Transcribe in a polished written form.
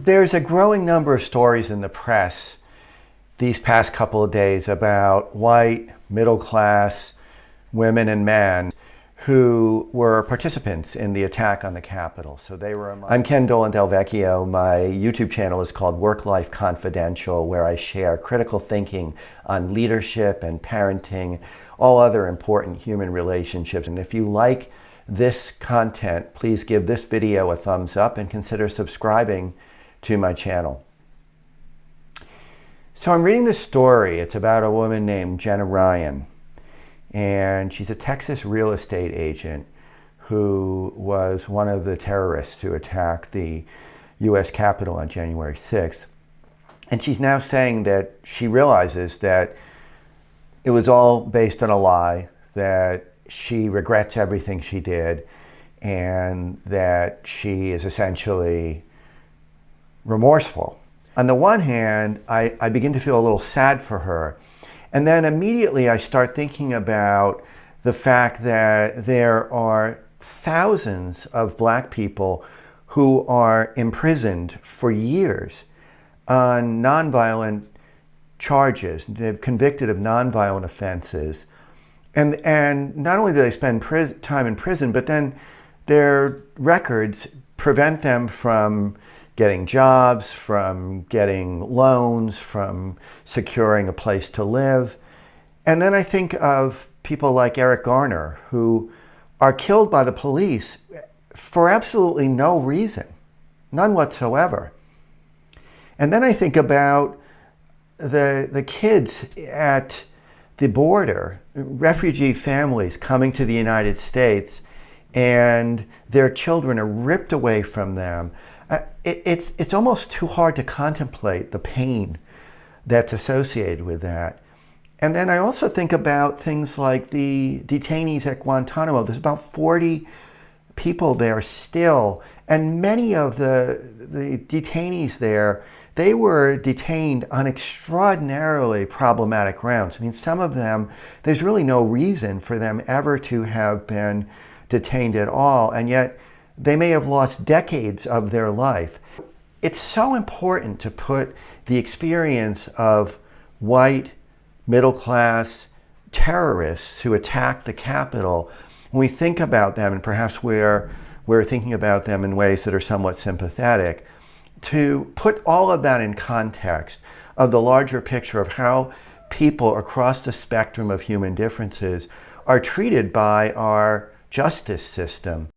There's a growing number of stories in the press these past couple of days about white, middle-class women and men who were participants in the attack on the Capitol. So they were I'm Ken Dolan-Del. My YouTube channel is called Work Life Confidential, where I share critical thinking on leadership and parenting, all other important human relationships. And if you like this content, please give this video a thumbs up and consider subscribing to my channel. So I'm reading this story. It's about a woman named Jenna Ryan. And she's a Texas real estate agent who was one of the terrorists who attacked the U.S. Capitol on January 6th. And she's now saying that she realizes that it was all based on a lie, that she regrets everything she did, and that she is essentially remorseful. On the one hand, I begin to feel a little sad for her. And then immediately I start thinking about the fact that there are thousands of black people who are imprisoned for years on nonviolent charges. They're convicted of nonviolent offenses. And not only do they spend time in prison, but then their records prevent them from getting jobs, from getting loans, from securing a place to live. And then I think of people like Eric Garner, who are killed by the police for absolutely no reason, none whatsoever. And then I think about the kids at the border, refugee families coming to the United States, and their children are ripped away from them. It's almost too hard to contemplate the pain that's associated with that. And then I also think about things like the detainees at Guantanamo. There's about 40 people there still, and many of the detainees there, they were detained on extraordinarily problematic grounds. I mean, some of them, there's really no reason for them ever to have been detained at all, and yet they may have lost decades of their life. It's so important to put the experience of white, middle-class terrorists who attacked the Capitol, when we think about them, and perhaps we're thinking about them in ways that are somewhat sympathetic, to put all of that in context of the larger picture of how people across the spectrum of human differences are treated by our justice system.